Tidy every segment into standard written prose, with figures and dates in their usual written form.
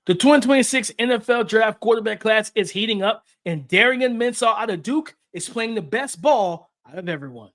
The 2026 NFL Draft quarterback class is heating up, and Darian Mensah out of Duke is playing the best ball out of everyone.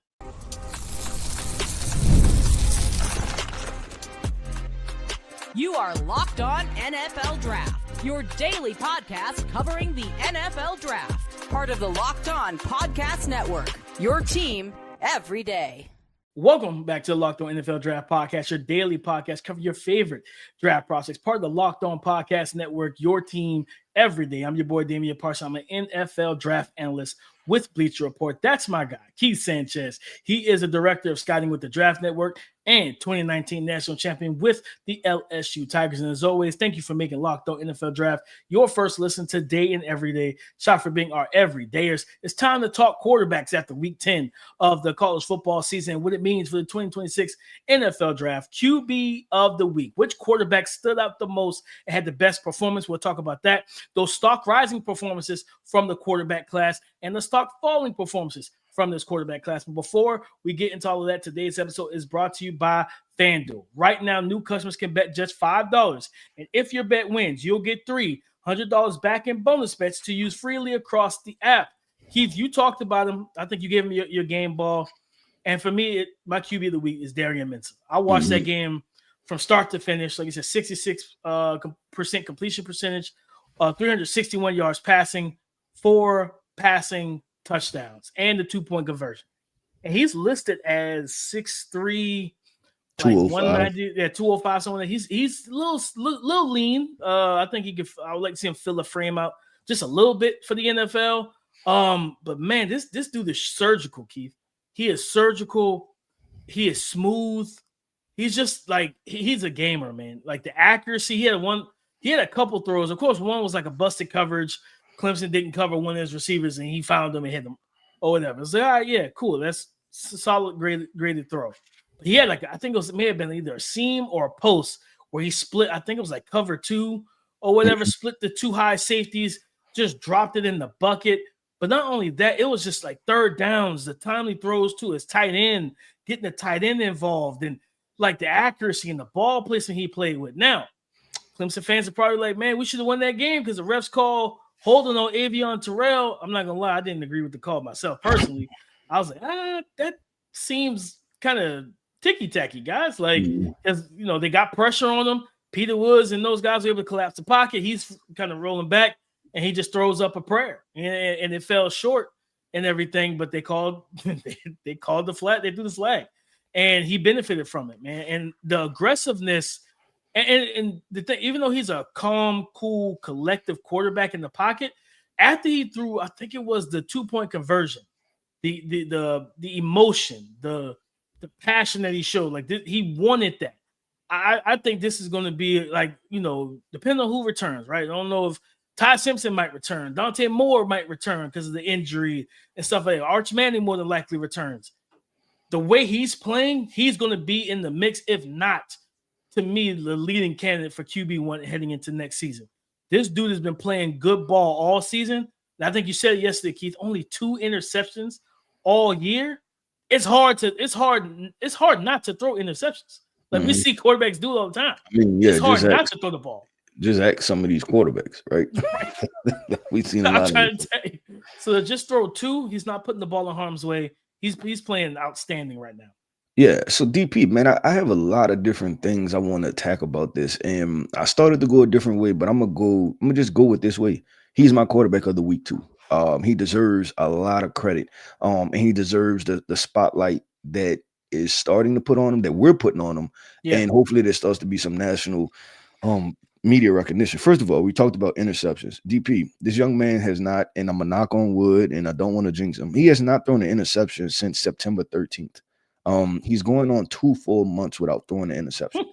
You are Locked On NFL Draft, your daily podcast covering the NFL Draft. Part of the Locked On Podcast Network, your team every day. Welcome back to the Locked On NFL Draft Podcast, your daily podcast covering your favorite draft prospects. Part of the Locked On Podcast Network, your team every day. I'm your boy, Damien, Parson. I'm an NFL draft analyst with Bleacher Report. That's my guy, Cade Sanchez. He is a director of scouting with the Draft Network and 2019 national champion with the LSU Tigers. And as always, thank you for making Locked On NFL Draft your first listen today and every day. Shout for being our everydayers. It's time to talk quarterbacks after week 10 of the college football season and what it means for the 2026 NFL Draft. QB of the week. Which quarterback stood out the most and had the best performance? We'll talk about that. Those stock rising performances from the quarterback class and the stock falling performances from this quarterback class. But before we get into all of that, today's episode is brought to you by FanDuel. Right now, new customers can bet just $5. And if your bet wins, you'll get $300 back in bonus bets to use freely across the app. Keith, you talked about him. I think you gave him your game ball. And for me, my QB of the week is Darian Mensah. I watched that game from start to finish. Like I said, 66% completion percentage, 361 yards passing, 4 passing touchdowns, and the 2-point conversion. And he's listed as 6'3", like 190, 205, something like that. He's a little lean. I think I would like to see him fill the frame out just a little bit for the NFL. But man, this dude is surgical, Keith. He is surgical. He is smooth. He's just like he's a gamer, man. Like the accuracy, he had a couple throws. Of course, one was like a busted coverage. Clemson didn't cover one of his receivers, and he found them and hit them or whatever. It's like, all right, yeah, cool. That's a solid, graded throw. But he had I think it may have been either a seam or a post where he split. I think it was like cover 2 or whatever, split the 2 high safeties, just dropped it in the bucket. But not only that, it was just like third downs, the timely throws to his tight end, getting the tight end involved, and like the accuracy and the ball placement he played with. Now, Clemson fans are probably like, man, we should have won that game because the refs call holding on Avion Terrell. I'm not going to lie, I didn't agree with the call myself personally. I was like, that seems kind of ticky-tacky, guys. Like, because, they got pressure on him. Peter Woods and those guys were able to collapse the pocket. He's kind of rolling back, and he just throws up a prayer. And it fell short and everything, but they called the flag. They threw the flag. And he benefited from it, man. And the aggressiveness and the thing, even though he's a calm, cool, collective quarterback in the pocket, after he threw, I think it was the 2-point conversion, the emotion, the passion that he showed, like he wanted that. I think this is going to be like, depending on who returns, right? I don't know if Ty Simpson might return, Dante Moore might return because of the injury and stuff like that. Arch Manning more than likely returns. The way he's playing, he's going to be in the mix, if not, to me, the leading candidate for QB1 heading into next season. This dude has been playing good ball all season. And I think you said it yesterday, Keith, only 2 interceptions all year. It's hard not to throw interceptions. Like we see quarterbacks do it all the time. It's hard not to throw the ball. Just ask some of these quarterbacks, right? We've seen a lot. I'm trying to tell you. So to just throw 2, he's not putting the ball in harm's way. He's playing outstanding right now. Yeah, so DP, man, I have a lot of different things I want to attack about this, and I started to go a different way, but I'm gonna just go with this way. He's my quarterback of the week too. He deserves a lot of credit, and he deserves the spotlight that is starting to put on him, that we're putting on him, and hopefully there starts to be some national media recognition. First of all, we talked about interceptions. DP, this young man has not, and I'm gonna knock on wood, and I don't want to jinx him. He has not thrown an interception since September 13th. He's going on 2 full months without throwing an interception.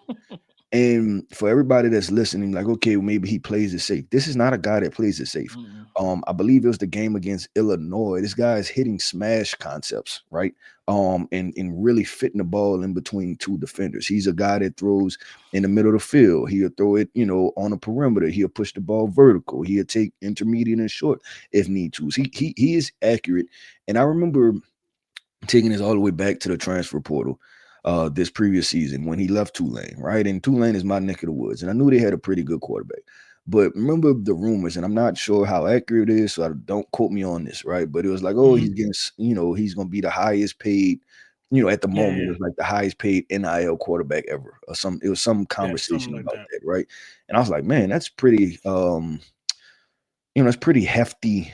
And for everybody that's listening, like, okay, well, maybe he plays it safe. This is not a guy that plays it safe. I believe it was the game against Illinois. This guy is hitting smash concepts, right? And really fitting the ball in between 2 defenders. He's a guy that throws in the middle of the field. He'll throw it, on a perimeter. He'll push the ball vertical. He'll take intermediate and short if need to. So he is accurate. And I remember taking this all the way back to the transfer portal this previous season when he left Tulane, right? And Tulane is my neck of the woods. And I knew they had a pretty good quarterback. But remember the rumors, and I'm not sure how accurate it is, so don't quote me on this, right? But it was like, oh, he's getting, he's going to be the highest paid, at the moment, it was like the highest paid NIL quarterback ever, or it was some conversation like about that, right? And I was like, man, that's pretty, it's pretty hefty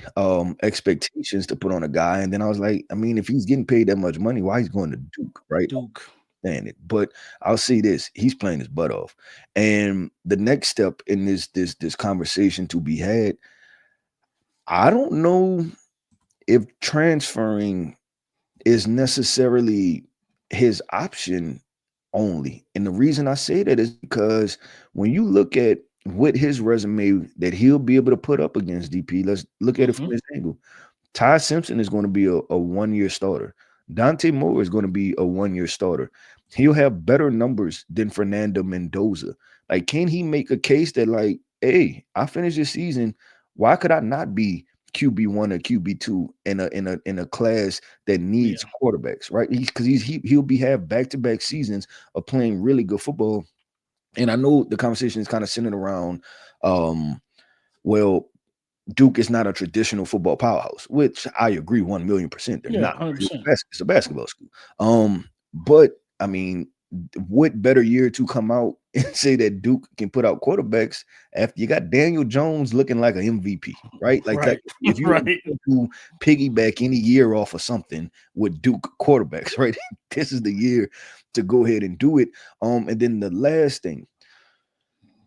expectations to put on a guy. And then I was like, I mean, if he's getting paid that much money, why he's going to Duke, right? Duke. It. But I'll say this, he's playing his butt off. And the next step in this conversation to be had, I don't know if transferring is necessarily his option only. And the reason I say that is because when you look at what his resume that he'll be able to put up against DP, let's look at it from this angle. Ty Simpson is going to be a 1-year starter. Dante Moore is going to be a 1-year starter. He'll have better numbers than Fernando Mendoza. Like, can he make a case that, like, hey, I finished this season, why could I not be QB1 or QB2 in a class that needs quarterbacks, right? Because he'll have back-to-back seasons of playing really good football. And I know the conversation is kind of centered around, well, Duke is not a traditional football powerhouse, which I agree 1,000,000%. They're not. 100%. It's a basketball school. But I mean, what better year to come out and say that Duke can put out quarterbacks after you got Daniel Jones looking like an MVP, right? Like if you to piggyback any year off of something with Duke quarterbacks, right? This is the year to go ahead and do it. And then the last thing,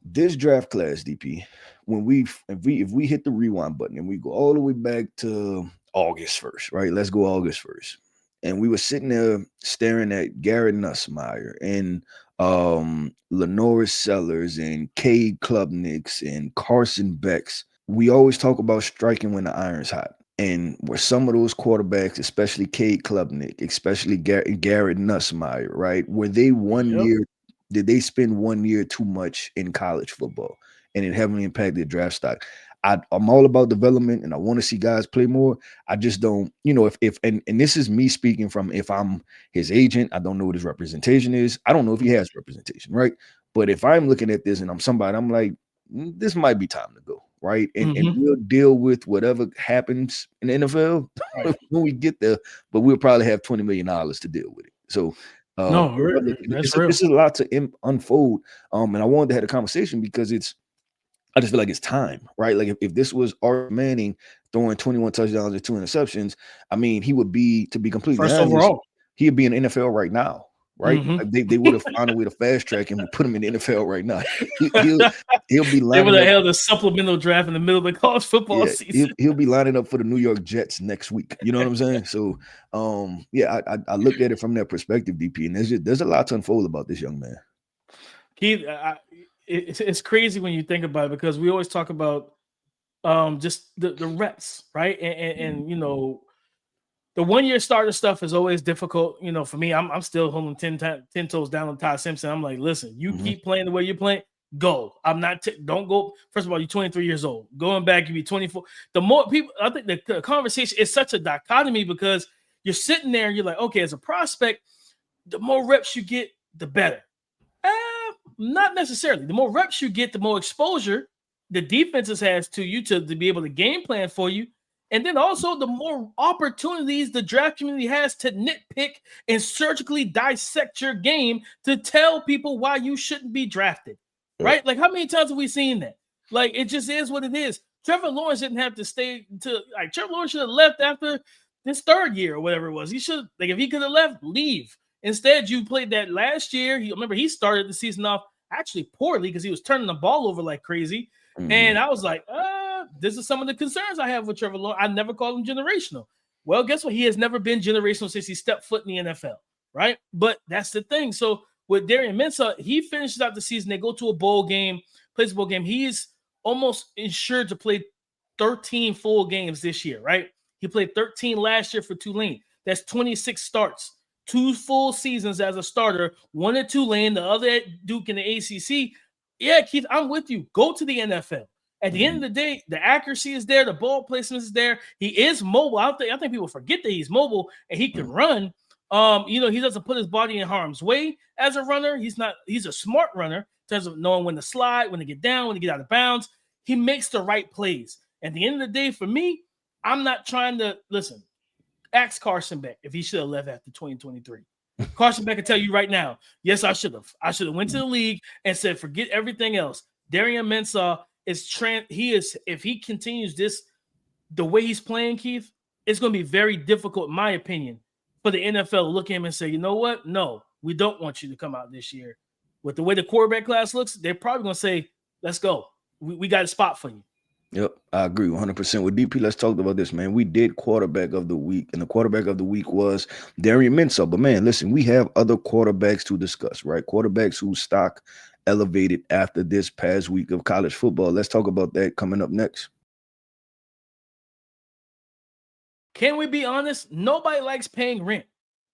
this draft class, DP, if we hit the rewind button and we go all the way back to August 1st, right? Let's go August 1st. And we were sitting there staring at Garrett Nussmeier and LaNorris Sellers and Cade Klubniks and Carson Becks. We always talk about striking when the iron's hot. And were some of those quarterbacks, especially Cade Klubnik, especially Garrett Nussmeier, right? Were they 1 year? Did they spend 1 year too much in college football and it heavily impacted draft stock? I'm all about development and I want to see guys play more. I just don't, and this is me speaking from, if I'm his agent, I don't know what his representation is. I don't know if he has representation, right? But if I'm looking at this and I'm somebody, I'm like, this might be time to go, right? And we'll deal with whatever happens in the NFL when we get there, but we'll probably have $20 million to deal with it. So this is a lot to unfold. And I wanted to have a conversation because I just feel like it's time, right? Like if this was Arch Manning throwing 21 touchdowns and 2 interceptions, I mean, he would be, to be completely honest, overall, he'd be in the NFL right now, right? Like they would have found a way to fast track him and put him in the NFL right now. He'll be lining they would have held a supplemental draft in the middle of the college football season. He'll be lining up for the New York Jets next week. You know what I'm saying? So, I look at it from that perspective, DP, and there's a lot to unfold about this young man. Keith, it's crazy when you think about it because we always talk about just the reps, right? And the 1 year starter stuff is always difficult. For me, I'm still holding 10 toes down on Ty Simpson. I'm like, listen, you keep playing the way you're playing, go. I'm not. Don't go. First of all, you're 23 years old. Going back, you be 24. The more people, I think the conversation is such a dichotomy because you're sitting there and you're like, okay, as a prospect, the more reps you get, the better. Not necessarily. The more reps you get, the more exposure the defenses has to you to be able to game plan for you. And then also the more opportunities the draft community has to nitpick and surgically dissect your game to tell people why you shouldn't be drafted, right? Like, how many times have we seen that? Like, it just is what it is. Trevor Lawrence didn't have to stay Trevor Lawrence should have left after this third year or whatever it was. He should, if he could have left, leave. Instead, you played that last year. Remember, he started the season off actually poorly because he was turning the ball over like crazy. And I was like, this is some of the concerns I have with Trevor Lawrence. I never called him generational. Well, guess what? He has never been generational since he stepped foot in the NFL, right? But that's the thing. So with Darian Mensah, he finishes out the season. They go to a bowl game, plays a bowl game. He's almost insured to play 13 full games this year, right? He played 13 last year for Tulane. That's 26 starts. 2 full seasons as a starter, 1 at Tulane, the other at Duke in the ACC. Yeah, Keith, I'm with you. Go to the NFL. At the end of the day, the accuracy is there. The ball placement is there. He is mobile. I think people forget that he's mobile and he can run. He doesn't put his body in harm's way as a runner. He's a smart runner in terms of knowing when to slide, when to get down, when to get out of bounds. he makes the right plays. At the end of the day, for me, I'm not trying to listen. Ask Carson Beck if he should have left after 2023. Carson Beck can tell you right now, yes, I should have. I should have went to the league and said, forget everything else. Darian Mensah if he continues this the way he's playing, Keith, it's going to be very difficult, in my opinion, for the NFL to look at him and say, you know what? No, we don't want you to come out this year. With the way the quarterback class looks, they're probably going to say, let's go. We got a spot for you. Yep, I agree 100% with DP. Let's talk about this, man. We did quarterback of the week, and the quarterback of the week was Darian Mensah. But, man, listen, we have other quarterbacks to discuss, right? Quarterbacks whose stock elevated after this past week of college football. Let's talk about that coming up next. Can we be honest? Nobody likes paying rent.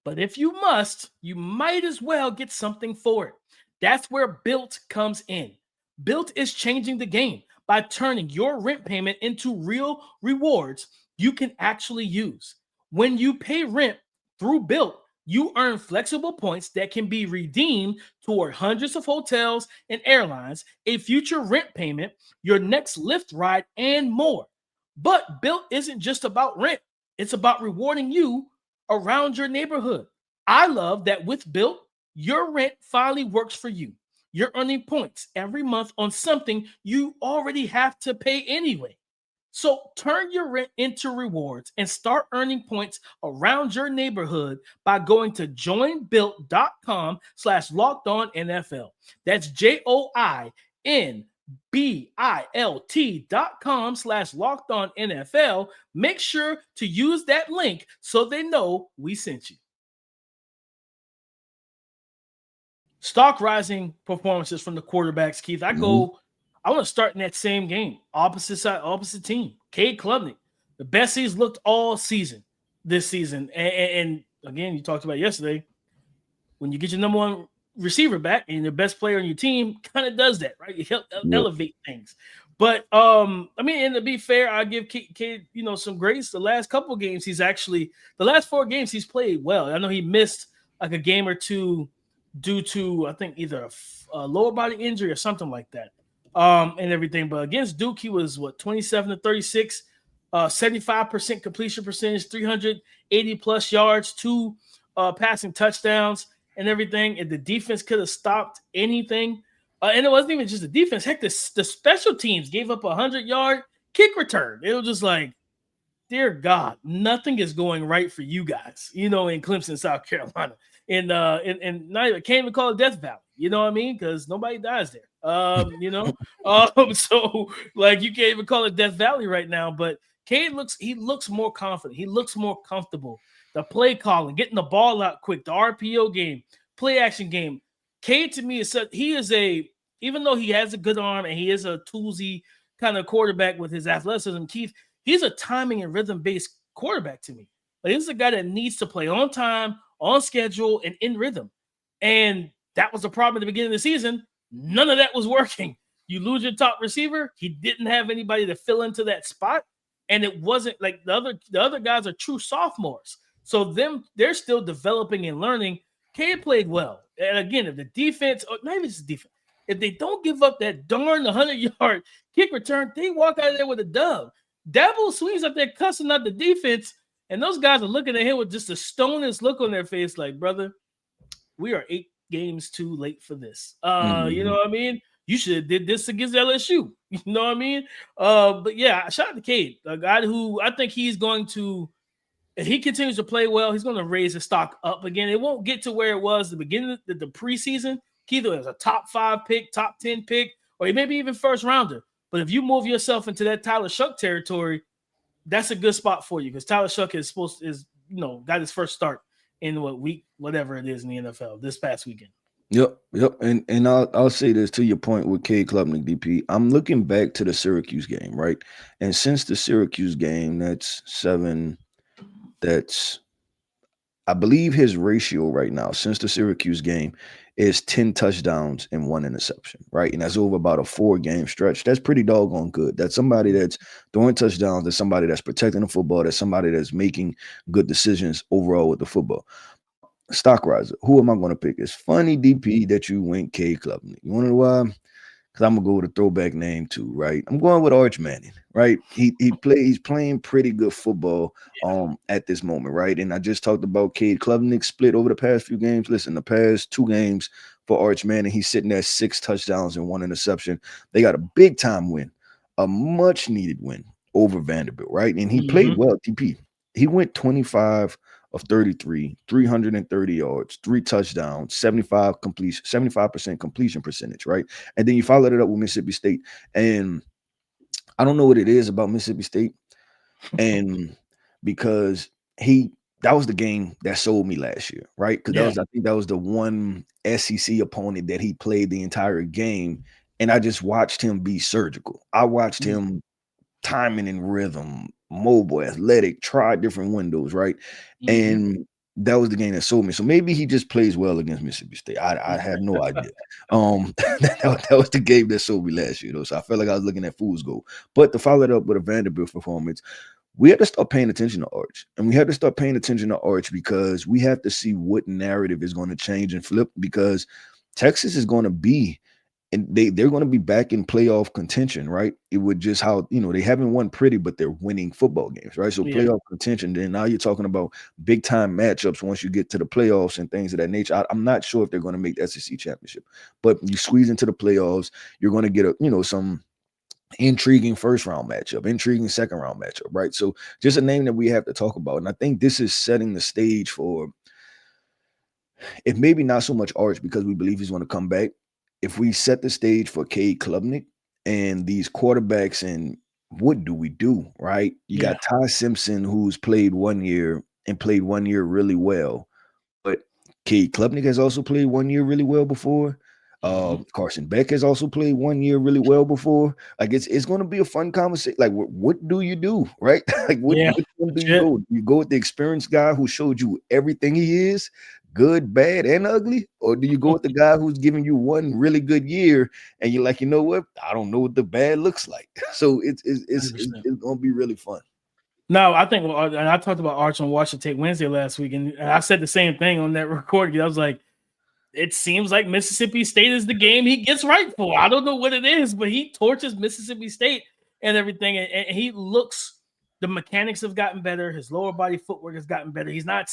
But if you must, you might as well get something for it. That's where Built comes in. Built is changing the game by turning your rent payment into real rewards you can actually use. When you pay rent through Built, you earn flexible points that can be redeemed toward hundreds of hotels and airlines, a future rent payment, your next Lyft ride, and more. But Built isn't just about rent. It's about rewarding you around your neighborhood. I love that with Built, your rent finally works for you. You're earning points every month on something you already have to pay anyway. So turn your rent into rewards and start earning points around your neighborhood by going to joinbuilt.com/lockedonnfl. That's JOINBILT.com/lockedonnfl. Make sure to use that link so they know we sent you. Stock rising performances from the quarterbacks, Keith. I want to start in that same game. Opposite side, opposite team. Cade Klubnik, the best he's looked all season this season. And again, you talked about yesterday, when you get your number one receiver back and the best player on your team, kind of does that, right? You help elevate things. But and to be fair, I give Cade, some grace. The last couple of games, the last 4 games he's played well. I know he missed like a game or two due to, I think, either a lower body injury or something like that, and everything. But against Duke, he was 27-36, 75% completion percentage, 380 plus yards, 2 passing touchdowns, and everything. And the defense could have stopped anything. And it wasn't even just the defense. Heck, the special teams gave up a 100-yard kick return. It was just like, dear God, nothing is going right for you guys, in Clemson, South Carolina. And not even, can't even call it Death Valley, you know what I mean? Because nobody dies there. So like you can't even call it Death Valley right now. But Cade looks more confident. He looks more comfortable. The play calling, getting the ball out quick, the RPO game, play action game. Cade to me even though he has a good arm and he is a toolsy kind of quarterback with his athleticism, Keith, he's a timing and rhythm based quarterback to me. Like, this is a guy that needs to play on time, on schedule, and in rhythm. And that was the problem at the beginning of the season. None of that was working. You lose your top receiver. He didn't have anybody to fill into that spot. And it wasn't like the other guys are true sophomores. So they're still developing and learning. Cade played well. And again, if the defense, or not even just defense, if they don't give up that darn 100-yard kick return, they walk out of there with a dub. Dabo swings up there cussing out the defense, and those guys are looking at him with just a stonest look on their face like, brother, we are 8 games too late for this. You know what I mean? You should have did this against LSU. You know what I mean? But yeah, shout out to Cade, a guy who I think he's going to, if he continues to play well, he's going to raise his stock up again. It won't get to where it was the beginning of the preseason. Either as a top 5 pick, top 10 pick, or maybe even first rounder. But if you move yourself into that Tyler Shuck territory, that's a good spot for you because Tyler Shuck got his first start in week, whatever it is in the NFL this past weekend. Yep. And I'll say this to your point with Cade Klubnik, DP. I'm looking back to the Syracuse game, right? And since the Syracuse game, I believe his ratio right now since the Syracuse game is 10 touchdowns and 1 interception, right? And that's over about a 4-game stretch. That's pretty doggone good. That's somebody that's throwing touchdowns. That's somebody that's protecting the football. That's somebody that's making good decisions overall with the football. Stock riser. Who am I going to pick? It's funny, DP, that you went Cade Klubnik. You want to know why? because I'm gonna go with a throwback name too, right? I'm going with Arch Manning, right? He's playing pretty good football at this moment, right? And I just talked about Cade Klubnik split over the past few games. Listen, the past 2 games for Arch Manning, he's sitting at 6 touchdowns and 1 interception. They got a big time win, a much needed win over Vanderbilt, right? And he played well, TP. He went 25 of 33, 330 yards, 3 touchdowns, 75% completion percentage, right? And then you followed it up with Mississippi State. And I don't know what it is about Mississippi State. And because that was the game that sold me last year, right? Because I think that was the one SEC opponent that he played the entire game. And I just watched him be surgical. I watched him timing and rhythm, mobile, athletic, try different windows, right? And that was the game that sold me. So maybe he just plays well against Mississippi State. I have no idea. That was the game that sold me last year, though. So I felt like I was looking at fool's gold. But to follow it up with a Vanderbilt performance, we had to start paying attention to Arch. And we had to start paying attention to Arch because we have to see what narrative is going to change and flip, because Texas is going to be, and they're going to be back in playoff contention, right? It would just how, they haven't won pretty, but they're winning football games, right? So playoff contention, then now you're talking about big time matchups once you get to the playoffs and things of that nature. I'm not sure if they're going to make the SEC championship, but you squeeze into the playoffs, you're going to get some intriguing first round matchup, intriguing second round matchup, right? So just a name that we have to talk about. And I think this is setting the stage for, if maybe not so much Arch, because we believe he's going to come back. If we set the stage for Cade Klubnik and these quarterbacks, and what do we do, right? You got Ty Simpson, who's played 1 year and played 1 year really well, but Cade Klubnik has also played 1 year really well before. Carson Beck has also played 1 year really well before. Like it's going to be a fun conversation. Like what do you do, right? Like which one do you go? You go with the experienced guy who showed you everything he is, good, bad, and ugly, or do you go with the guy who's giving you 1 really good year and you're like, you know what? I don't know what the bad looks like. So it's going to be really fun. No, I think, and I talked about Arch on Watch the Tape Wednesday last week, and I said the same thing on that recording. I was like, it seems like Mississippi State is the game he gets right for. I don't know what it is, but he torches Mississippi State and everything. And he looks, the mechanics have gotten better. His lower body footwork has gotten better. He's not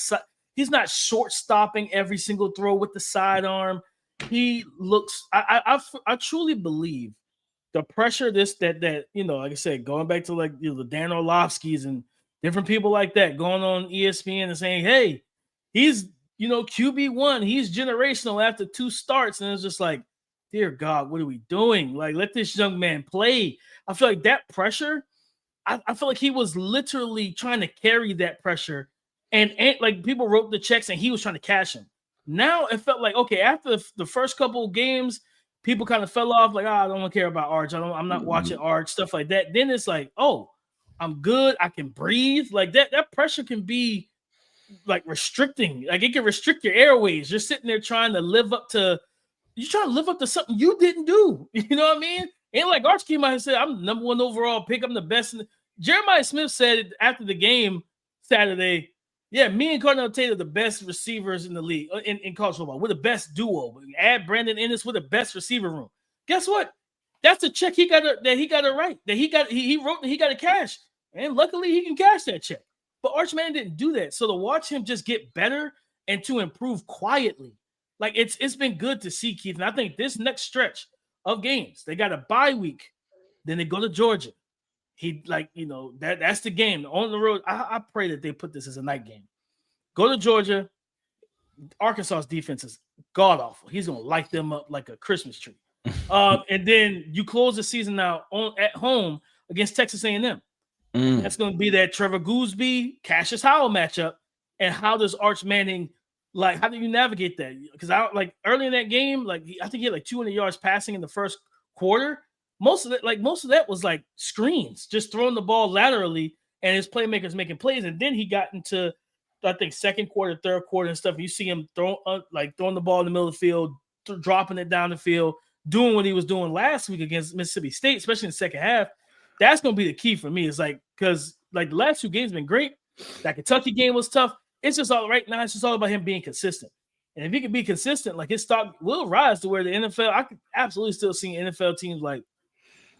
short stopping every single throw with the sidearm. He looks, I truly believe the pressure that like I said, going back to the Dan Orlovskis and different people like that going on ESPN and saying, hey, he's QB1, he's generational after 2 starts. And it's just like, dear God, what are we doing? Like, let this young man play. I feel like that pressure, I feel like he was literally trying to carry that pressure. And like people wrote the checks and he was trying to cash them. Now it felt like, okay, after the first couple of games, people kind of fell off. Like, I don't care about Arch. I'm not watching Arch, stuff like that. Then it's like, oh, I'm good. I can breathe. Like that pressure can be like restricting. Like it can restrict your airways. You're sitting there trying to live up to something you didn't do. You know what I mean? Ain't like Arch came out and said, I'm the number 1 overall pick. I'm the best. Jeremiah Smith said after the game Saturday, yeah, me and Cardinal Tate are the best receivers in the league in college football. We're the best duo. Add Brandon Ennis, we're the best receiver room. Guess what? That's a check he got to write. That he wrote that he got to cash. And luckily he can cash that check. But Arch Manning didn't do that. So to watch him just get better and to improve quietly, like it's been good to see, Keith. And I think this next stretch of games, they got a bye week, then they go to Georgia. That's the game on the road. I pray that they put this as a night game. Go to Georgia. Arkansas's defense is god awful. He's gonna light them up like a Christmas tree. And then you close the season out at home against Texas A&M. That's going to be that Trevor Gooseby, Cassius Howell matchup. And how does Arch Manning, how do you navigate that? Because early in that game, I think he had 200 yards passing in the first quarter. Most of that was like screens, just throwing the ball laterally, and his playmakers making plays. And then he got into, I think, second quarter, third quarter and stuff. You see him throwing the ball in the middle of the field, dropping it down the field, doing what he was doing last week against Mississippi State, especially in the second half. That's going to be the key for me. It's because the last 2 games have been great. That Kentucky game was tough. It's just all right now. It's just all about him being consistent. And if he can be consistent, like his stock will rise to where the NFL, I could absolutely still see NFL teams like,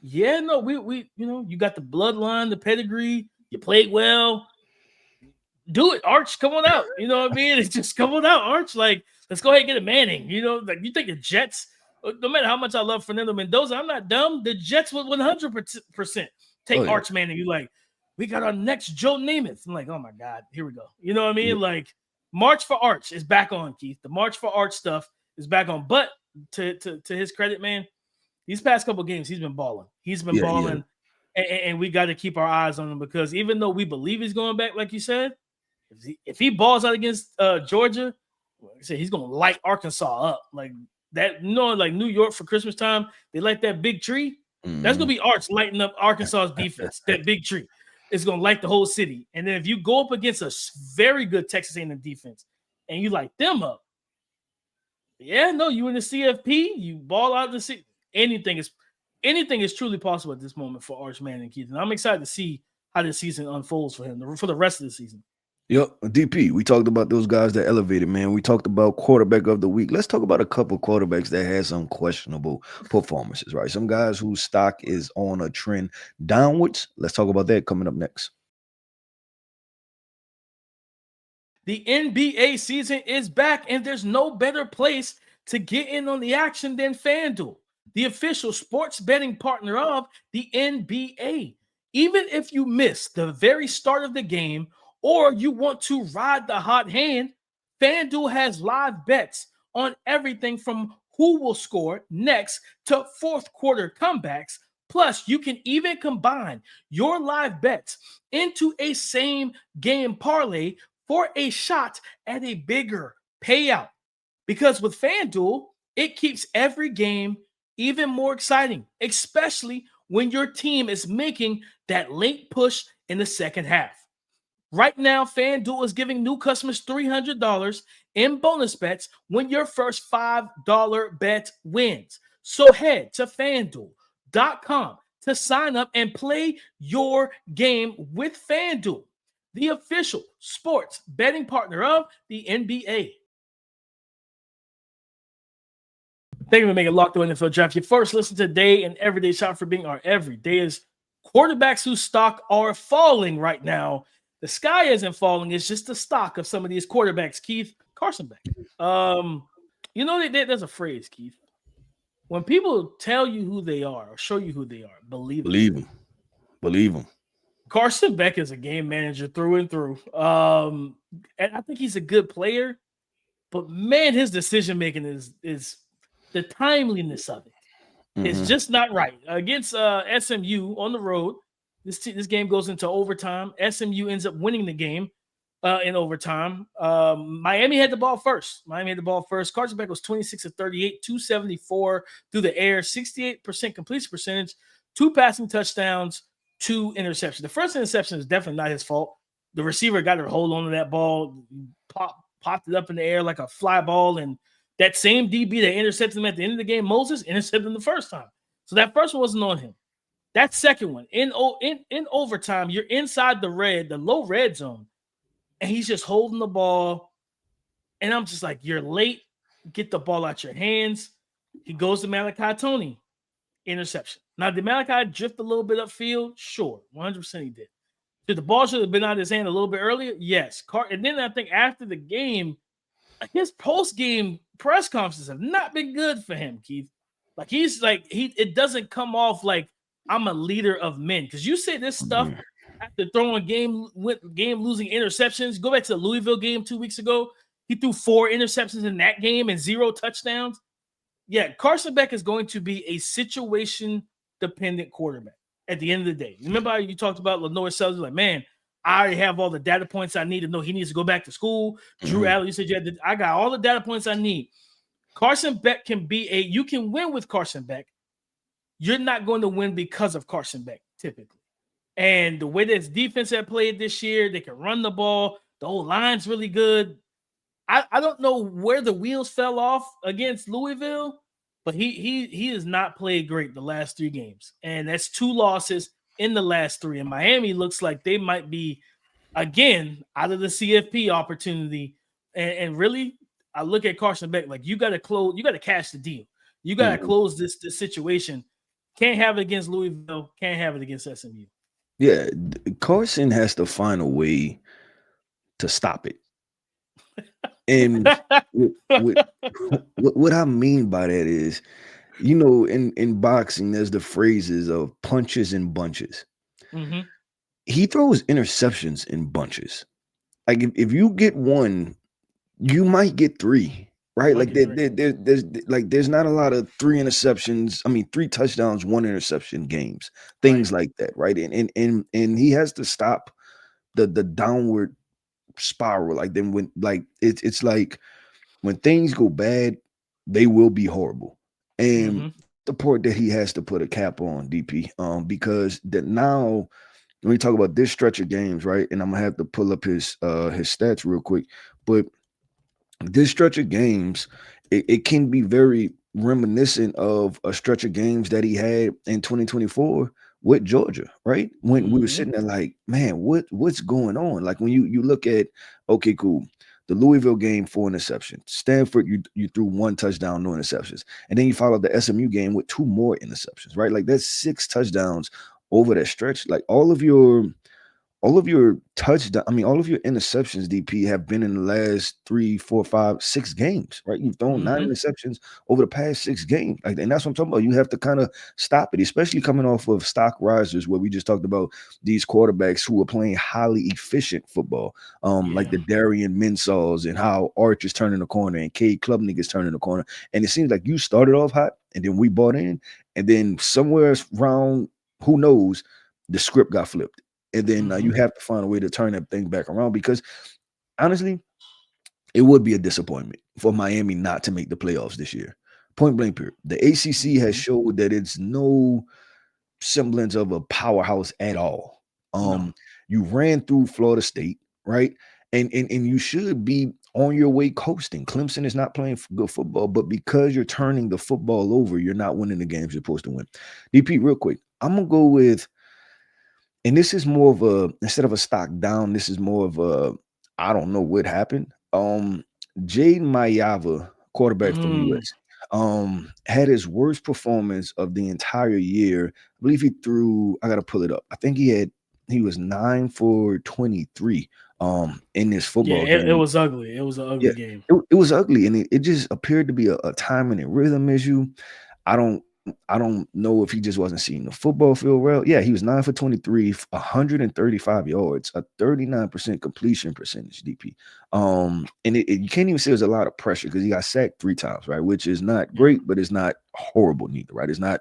yeah, no, we you got the bloodline, the pedigree, you played well. Do it, Arch. Come on out. You know what I mean? It's just come on out, Arch. Like, let's go ahead and get a Manning. Like you think the Jets, no matter how much I love Fernando Mendoza, I'm not dumb. The Jets would 100% take Arch Manning. You like, we got our next Joe Namath. I'm like, oh my God, here we go. You know what I mean? Yeah. Like, March for Arch is back on, Keith. The March for Arch stuff is back on. But to his credit, man, these past couple of games, he's been balling. He's been balling, and we got to keep our eyes on him because even though we believe he's going back, like you said, if he balls out against Georgia, like I said, he's going to light Arkansas up. Like that, like New York for Christmas time, they light that big tree. Mm. That's going to be Arch lighting up Arkansas's defense, that big tree. It's going to light the whole city. And then if you go up against a very good Texas A&M defense and you light them up, you in the CFP, you ball out the city. Anything is truly possible at this moment for Arch Manning, Keith. And I'm excited to see how this season unfolds for him for the rest of the season. Yep, DP, we talked about those guys that elevated, man. We talked about quarterback of the week. Let's talk about a couple of quarterbacks that had some questionable performances, right? Some guys whose stock is on a trend downwards. Let's talk about that coming up next. The NBA season is back, and there's no better place to get in on the action than FanDuel, the official sports betting partner of the NBA. Even if you miss the very start of the game or you want to ride the hot hand, FanDuel has live bets on everything from who will score next to fourth quarter comebacks. Plus, you can even combine your live bets into a same game parlay for a shot at a bigger payout. Because with FanDuel, it keeps every game even more exciting, especially when your team is making that late push in the second half. Right now, FanDuel is giving new customers $300 in bonus bets when your first $5 bet wins. So head to FanDuel.com to sign up and play your game with FanDuel, the official sports betting partner of the NBA. Thank you for making Locked On NFL Draft your first listen today and everyday shot for being our everyday is quarterbacks whose stock are falling right now. The sky isn't falling. It's just the stock of some of these quarterbacks, Keith. Carson Beck. There's a phrase, Keith. When people tell you who they are or show you who they are, believe them. Believe them. Carson Beck is a game manager through and through. And I think he's a good player. But, man, his decision-making is the timeliness of it. Mm-hmm. It's just not right. Against SMU on the road, this game goes into overtime. SMU ends up winning the game in overtime. Miami had the ball first. Carson Beck was 26 of 38, 274 through the air, 68% completion percentage, 2 passing touchdowns, 2 interceptions. The first interception is definitely not his fault. The receiver got a hold on to that ball, popped it up in the air like a fly ball, and that same DB that intercepted him at the end of the game, Moses, intercepted him the first time. So that first one wasn't on him. That second one, in overtime, you're inside the low red zone, and he's just holding the ball. And I'm just like, you're late. Get the ball out your hands. He goes to Malachi Toney. Interception. Now, did Malachi drift a little bit upfield? Sure. 100% he did. Did the ball should have been out of his hand a little bit earlier? Yes. And then I think after the game, his post-game press conferences have not been good for him, Keith. Like, it doesn't come off like I'm a leader of men. Because you say this stuff after throwing game-losing interceptions. Go back to the Louisville game 2 weeks ago. He threw 4 interceptions in that game and 0 touchdowns. Yeah, Carson Beck is going to be a situation-dependent quarterback at the end of the day. Remember how you talked about LaNorris? Like, man, I already have all the data points I need to know he needs to go back to school. Drew Allen, you said I got all the data points I need. Carson Beck you can win with Carson Beck. You're not going to win because of Carson Beck, typically. And the way that his defense had played this year, they can run the ball. The whole line's really good. I don't know where the wheels fell off against Louisville, but he has not played great the last 3 games. And that's 2 losses in the last 3. And Miami looks like they might be, again, out of the CFP opportunity. And really, I look at Carson Beck like you got to cash the deal. You got to close this situation. Can't have it against Louisville. Can't have it against SMU. Yeah, Carson has to find a way to stop it. And what I mean by that is, in boxing, there's the phrases of punches and bunches. Mm-hmm. He throws interceptions in bunches. Like if you get one, you might get three, right? Like there's not a lot of 3 interceptions. I mean, 3 touchdowns, 1 interception games, things like that, right? And he has to stop the downward spiral. Like then when it's like when things go bad, they will be horrible. And the part that he has to put a cap on, DP, because that now when we talk about this stretch of games, right? And I'm gonna have to pull up his stats real quick, but this stretch of games, it can be very reminiscent of a stretch of games that he had in 2024 with Georgia, right? When we were sitting there like, man, what's going on? Like when you look at, okay, cool. The Louisville game, 4 interceptions. Stanford, you threw 1 touchdown, no interceptions. And then you followed the SMU game with 2 more interceptions, right? Like that's 6 touchdowns over that stretch. Like all of your touchdown, I mean, all of your interceptions, DP, have been in the last 3, 4, 5, 6 games, right? You've thrown 9 interceptions over the past 6 games. Like, and that's what I'm talking about. You have to kind of stop it, especially coming off of stock risers where we just talked about these quarterbacks who are playing highly efficient football, like the Darian Mensahs and how Arch is turning the corner and Cade Klubnik is turning the corner. And it seems like you started off hot and then we bought in, and then somewhere around, who knows, the script got flipped. And then you have to find a way to turn that thing back around, because honestly, it would be a disappointment for Miami not to make the playoffs this year. Point blank period. The ACC has showed that it's no semblance of a powerhouse at all. You ran through Florida State, right? And you should be on your way coasting. Clemson is not playing good football, but because you're turning the football over, you're not winning the games you're supposed to win. DP, real quick, I'm gonna go with. And this is more of instead of a stock down, this is more of I don't know what happened. Jaden Mayava, quarterback from US, had his worst performance of the entire year. I believe he threw, I gotta pull it up. I think he was 9 for 23 in this football game. It was ugly. It was an ugly game. It was ugly, and it just appeared to be a timing and rhythm issue. I don't know if he just wasn't seeing the football field well. Yeah, he was 9 for 23, 135 yards, a 39% completion percentage, DP. And you can't even say there's a lot of pressure because he got sacked 3 times, right? Which is not great, but it's not horrible neither, right? It's not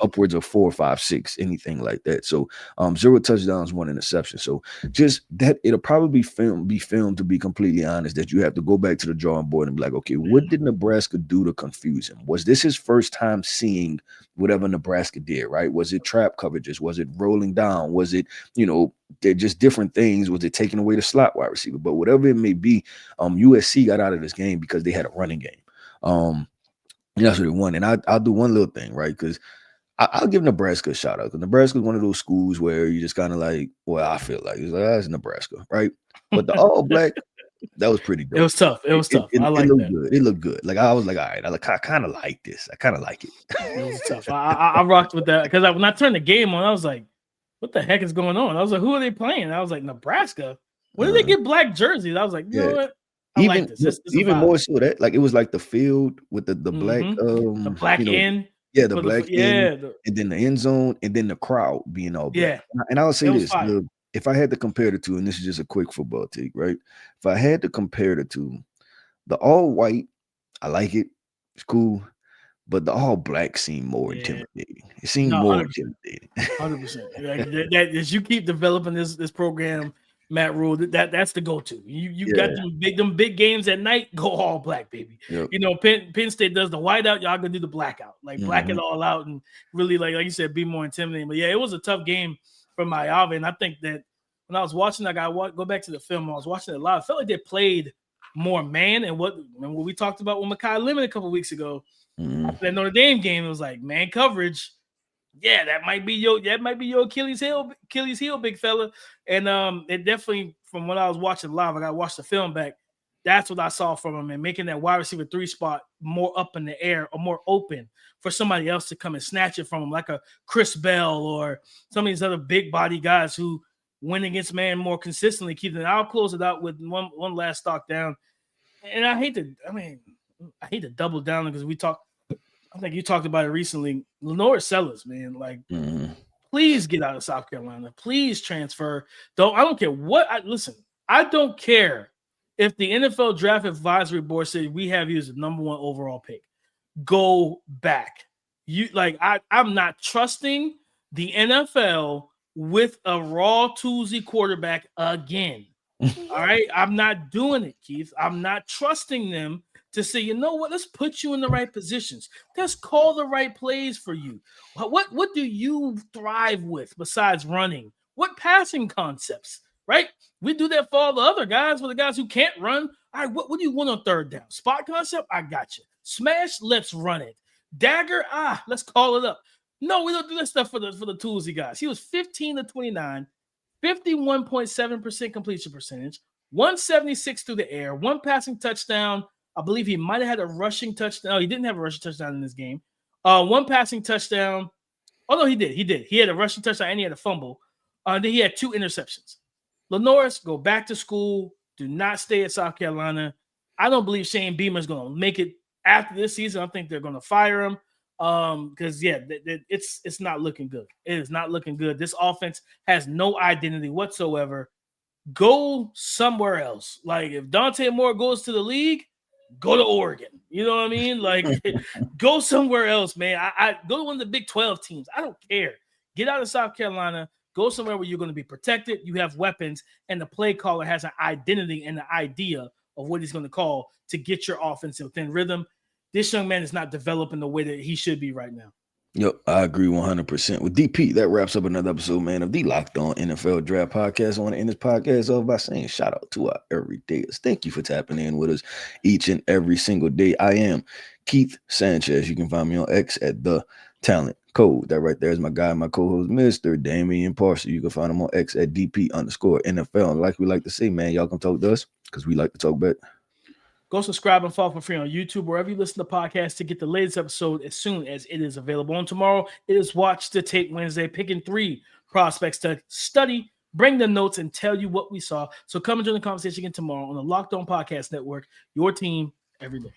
upwards of 4, 5, 6, anything like that. So 0 touchdowns, 1 interception. So just that, it'll probably be filmed, to be completely honest, that you have to go back to the drawing board and be like, okay, what did Nebraska do to confuse him? Was this his first time seeing whatever Nebraska did, right? Was it trap coverages? Was it rolling down? Was it, they're just different things? Was it taking away the slot wide receiver? But whatever it may be, USC got out of this game because they had a running game. That's what they won. And I'll do one little thing, right? Because I'll give Nebraska a shout out, because Nebraska is one of those schools where you just kind of like, well, I feel like it's Nebraska, right? But the all black, that was pretty dope. It was tough. It was tough. I like looked that. Good. It looked good. Like I was like, all right, I kind of like this. I kind of like it. It was tough. I rocked with that, because when I turned the game on, I was like, what the heck is going on? I was like, who are they playing? And I was like, Nebraska. When did they get black jerseys? I was like, you know what? I like this. This even more so that, like, it was like the field with the black the black end. Yeah, the black end, and then the end zone, and then the crowd being all black. Yeah. And I'll say this: if I had to compare the two, and this is just a quick football take, right? If I had to compare the two, the all white, I like it. It's cool. But the all black seemed more intimidating. It seemed more intimidating. 100%. That as you keep developing this program, Matt Rule, that's the go-to. You got them big games at night, go all black, baby. Yep. Penn State does the whiteout, y'all gonna do the blackout. Like black it all out and really, like you said, be more intimidating. But yeah, it was a tough game for Mayava. And I think that when I was watching, like I go back to the film, I was watching it live. I felt like they played more man, and what we talked about with Mekhi Lemon a couple weeks ago. That Notre Dame game, it was like man coverage. Yeah, that might be your Achilles heel, big fella. And it definitely, from when I was watching live, I got to watch the film back. That's what I saw from him, and making that wide receiver 3 spot more up in the air or more open for somebody else to come and snatch it from him, like a Chris Bell or some of these other big body guys who win against man more consistently. Keeping it, I'll close it out with one last stock down. And I hate to double down because I think you talked about it recently. LaNorris Sellers, man, like please get out of South Carolina. Please transfer. I don't care what I don't care if the NFL Draft Advisory Board said we have you as the number 1 overall pick. Go back. I'm not trusting the NFL with a raw Tuesday quarterback again. All right. I'm not doing it, Keith. I'm not trusting them to say, you know what, let's put you in the right positions. Let's call the right plays for you. What do you thrive with besides running? What passing concepts, right? We do that for all the other guys, for the guys who can't run. All right, what do you want on third down? Spot concept? I got you. Smash, let's run it. Dagger, let's call it up. No, we don't do that stuff for the Tuesday guys. He was 15 to 29, 51.7% completion percentage, 176 through the air, 1 passing touchdown. I believe he might have had a rushing touchdown. Oh, he didn't have a rushing touchdown in this game. 1 passing touchdown. Oh, no, he did. He had a rushing touchdown and he had a fumble. Then he had 2 interceptions. LaNorris, go back to school. Do not stay at South Carolina. I don't believe Shane Beamer is going to make it after this season. I think they're going to fire him because, it's not looking good. It is not looking good. This offense has no identity whatsoever. Go somewhere else. Like, if Dante Moore goes to the league, go to Oregon. You know what I mean? Like, go somewhere else, man. I go to one of the Big 12 teams. I don't care. Get out of South Carolina. Go somewhere where you're going to be protected. You have weapons, and the play caller has an identity and an idea of what he's going to call to get your offense within rhythm. This young man is not developing the way that he should be right now. Yep, I agree 100%. With DP, that wraps up another episode, man, of the Locked On NFL Draft Podcast. I want to end this podcast off by saying shout out to our everydayers. Thank you for tapping in with us each and every single day. I am Keith Sanchez. You can find me on X at The Talent Code. That right there is my guy, my co-host, Mr. Damien Parson. You can find him on X at DP_NFL. And like we like to say, man, y'all come talk to us because we like to talk back. Go subscribe and follow for free on YouTube, wherever you listen to podcasts, to get the latest episode as soon as it is available. And tomorrow, it is Watch the Tape Wednesday, picking 3 prospects to study, bring the notes, and tell you what we saw. So come and join the conversation again tomorrow on the Locked On Podcast Network, your team every day.